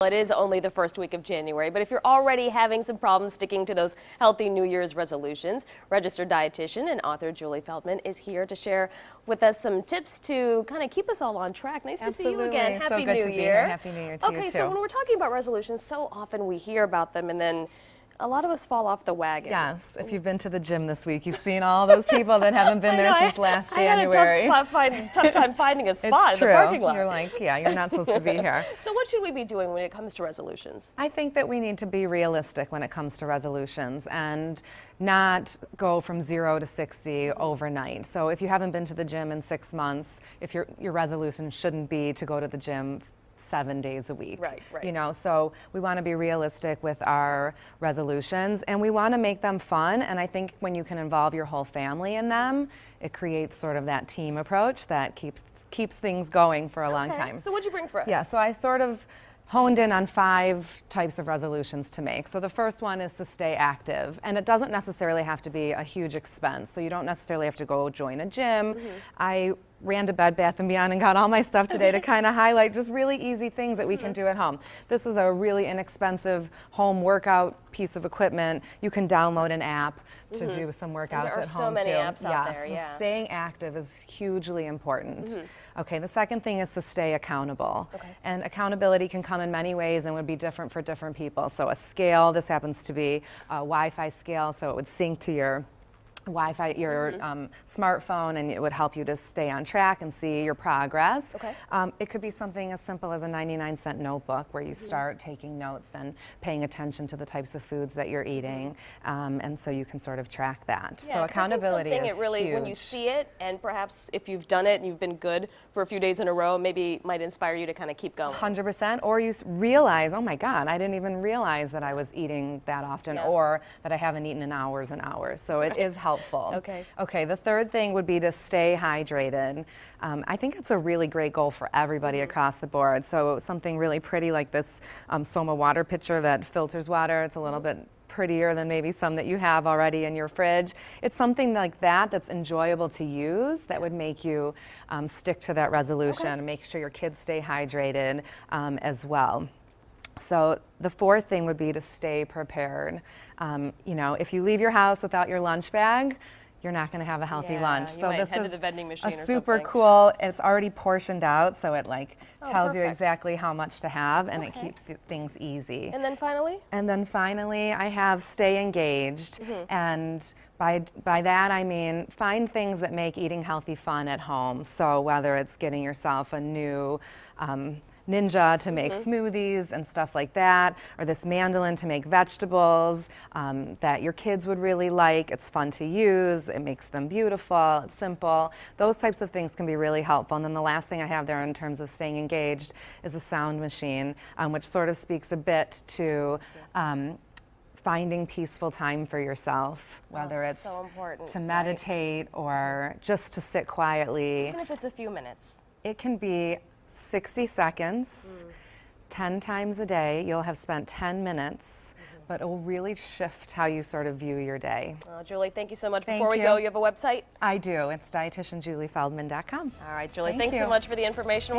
It is only the first week of January, but if you're already having some problems sticking to those healthy New Year's resolutions, registered dietitian and author Julie Feldman is here to share with us some tips to kind of keep us all on track. Nice to see you again. Happy New Year. Happy New Year to you too. Okay, so when we're talking about resolutions, so often we hear about them and then a lot of us fall off the wagon. Yes, if you've been to the gym this week, you've seen all those people that haven't been there since last January. I had a tough time finding a spot It's in the parking lot. You're like, yeah, you're not supposed to be here. So what should we be doing when it comes to resolutions? I think that we need to be realistic when it comes to resolutions and not go from 0 to 60 overnight. So if you haven't been to the gym in 6 months, if your resolution shouldn't be to go to the gym 7 days a week. Right. You know, so we want to be realistic with our resolutions and we want to make them fun. And I think when you can involve your whole family in them, it creates sort of that team approach that keeps things going for a long time. So what'd you bring for us? Yeah, so I sort of honed in on 5 types of resolutions to make. So the first one is to stay active, and it doesn't necessarily have to be a huge expense. So you don't necessarily have to go join a gym. I ran to Bed Bath & Beyond and got all my stuff today to kind of highlight just really easy things that we can do at home. This is a really inexpensive home workout piece of equipment. You can download an app to do some workouts at home too. There are so many apps out there, So staying active is hugely important. Okay, the second thing is to stay accountable. And accountability can come in many ways and would be different for different people. So a scale, this happens to be a Wi-Fi scale, so it would sync to your Wi-Fi, your smartphone, and it would help you to stay on track and see your progress. It could be something as simple as a 99-cent notebook where you start taking notes and paying attention to the types of foods that you're eating, and so you can sort of track that. Yeah, so accountability is it really, huge. when you see it, and perhaps if you've done it and you've been good for a few days in a row, maybe might inspire you to kind of keep going. 100%, or you realize, oh my God, I didn't even realize that I was eating that often, or that I haven't eaten in hours and hours. So it is helpful. Okay, the third thing would be to stay hydrated. I think it's a really great goal for everybody across the board. So something really pretty like this Soma water pitcher that filters water. It's a little bit prettier than maybe some that you have already in your fridge. It's something like that that's enjoyable to use that would make you stick to that resolution and make sure your kids stay hydrated as well. So the fourth thing would be to stay prepared. You know, if you leave your house without your lunch bag, you're not going to have a healthy lunch. You So might this head is to the vending machine a or super something. cool. It's already portioned out, so it like tells you perfect. exactly how much to have, and it keeps things easy. And then finally? And then finally, I have stay engaged, and by that I mean find things that make eating healthy fun at home. So whether it's getting yourself a new Ninja to make smoothies and stuff like that, or this mandolin to make vegetables that your kids would really like. It's fun to use, it makes them beautiful, it's simple. Those types of things can be really helpful. And then the last thing I have there in terms of staying engaged is a sound machine, which sort of speaks a bit to finding peaceful time for yourself, whether it's so important, to meditate or just to sit quietly. Even if it's a few minutes. It can be 60 seconds, 10 times a day. You'll have spent 10 minutes, but it will really shift how you sort of view your day. Julie, thank you so much. Thank Before we you. go, you have a website? I do. It's dietitianjuliefeldman.com. All right, Julie, thanks so much for the information.